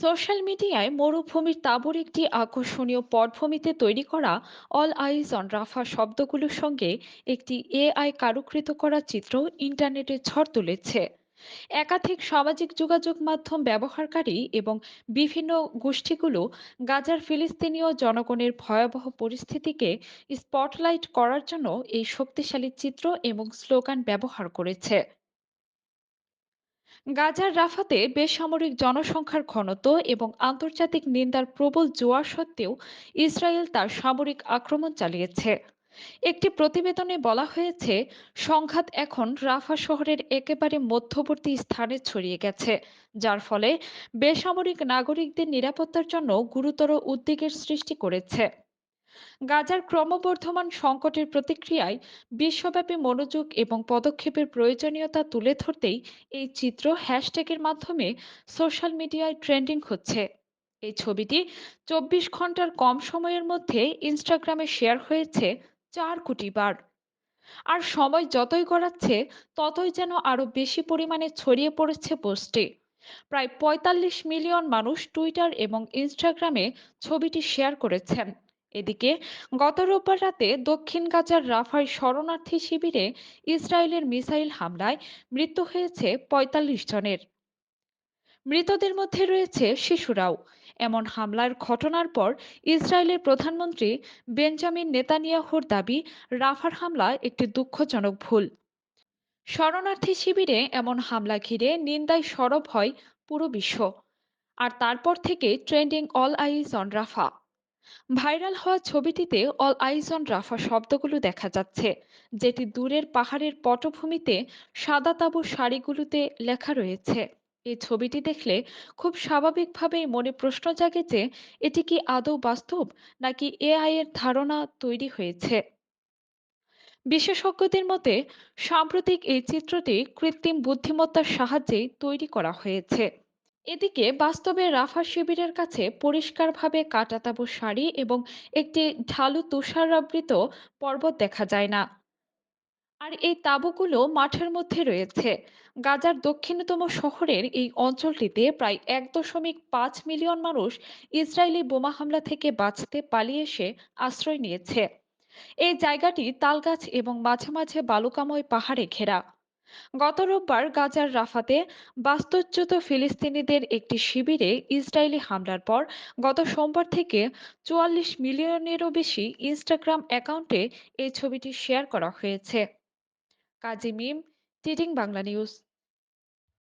Social মিডিয়ায় মরুভূমির তাঁবুর একটি আকর্ষণীয় পটভূমিতে তৈরি করা অল আইজ অন রাফা শব্দগুলোর সঙ্গে একটি এআই কারুকৃত করা চিত্র ইন্টারনেটে ঝড় তুলেছে। একাধিক সামাজিক যোগাযোগ মাধ্যম ব্যবহারকারী এবং বিভিন্ন গোষ্ঠীগুলো গাজার ফিলিস্তিনীয় জনগণের ভয়াবহ পরিস্থিতিকে স্পটলাইট করার জন্য এই শক্তিশালী চিত্র এবং স্লোগান ব্যবহার করেছে। গাজার রাফাতে বেসামরিক জনসংখ্যার ঘনত্ব এবং আন্তর্জাতিক নিন্দার প্রবল জোয়ার সত্ত্বেও ইসরায়েল তার সামরিক আক্রমণ চালিয়েছে। একটি প্রতিবেদনে বলা হয়েছে, সংঘাত এখন রাফা শহরের একেবারে মধ্যবর্তী স্থানে ছড়িয়ে গেছে, যার ফলে বেসামরিক নাগরিকদের নিরাপত্তার জন্য গুরুতর উদ্বেগের সৃষ্টি করেছে। গাজার ক্রমবর্ধমান সংকটের প্রতিক্রিয়ায় বিশ্বব্যাপী মনোযোগ এবং পদক্ষেপের প্রয়োজনীয়তা তুলে ধরতেই এই চিত্র হ্যাশট্যাগের মাধ্যমে সোশ্যাল মিডিয়ায় ট্রেন্ডিং হচ্ছে। এই ছবিটি 24 ঘন্টার কম সময়ের মধ্যে ইনস্টাগ্রামে শেয়ার হয়েছে 4 কোটি বার। আর সময় যতই গড়াচ্ছে, ততই যেন আরো বেশি পরিমাণে ছড়িয়ে পড়েছে পোস্টে। প্রায় 45 মিলিয়ন মানুষ টুইটার এবং ইনস্টাগ্রামে ছবিটি শেয়ার করেছেন। এদিকে গত রোববার রাতে দক্ষিণ গাজার রাফার শরণার্থী শিবিরে ইসরায়েলের মিসাইল হামলায় মৃত্যু হয়েছে 45 জনের। মৃতদের মধ্যে রয়েছে শিশুরাও। এমন হামলার ঘটনার পর ইসরায়েলের প্রধানমন্ত্রী বেঞ্জামিন নেতানিয়াহুর দাবি, রাফার হামলা একটি দুঃখজনক ভুল। শরণার্থী শিবিরে এমন হামলা ঘিরে নিন্দায় সরব হয় পুরো বিশ্ব। আর তারপর থেকে trending all eyes on Rafa. Viral হওয়া ছবিটিতে অল আইজ অন রাফা শব্দগুলো দেখা যাচ্ছে, যেটি দূরের পাহাড়ের পটভূমিতে সাদা তাঁবুর সারিগুলোতে লেখা রয়েছে। এই ছবিটি দেখলে খুব স্বাভাবিকভাবেই মনে প্রশ্ন জাগে যে, এটি কি আদৌ বাস্তব, নাকি এআই এর ধারণা তৈরি হয়েছে। বিশেষজ্ঞদের মতে, সাম্প্রতিক এই চিত্রটি কৃত্রিম বুদ্ধিমত্তার সাহায্যে তৈরি করা হয়েছে। এদিকে বাস্তবে রাফা শিবিরের কাছে পরিষ্কারভাবে কাটাতাবু সারি এবং একটি ঢালু তুষারাবৃত পর্বত দেখা যায় না। আর এই তাঁবুগুলো মাঠের মধ্যে রয়েছে। গাজার দক্ষিণতম শহরের এই অঞ্চলটিতে প্রায় 1.5 মিলিয়ন মানুষ ইসরায়েলি বোমা হামলা থেকে বাঁচতে পালিয়ে এসে আশ্রয় নিয়েছে। এই জায়গাটি তালগাছ এবং মাঝে মাঝে বালুকাময় পাহাড়ে ঘেরা। গত রোববার গাজার রাফাতে বাস্তুচ্যুত ফিলিস্তিনিদের একটি শিবিরে ইসরায়েলি হামলার পর গত সোমবার থেকে 44 মিলিয়নেরও বেশি ইনস্টাগ্রাম অ্যাকাউন্টে এই ছবিটি শেয়ার করা হয়েছে। কাজী মিম, টিডিং বাংলা নিউজ।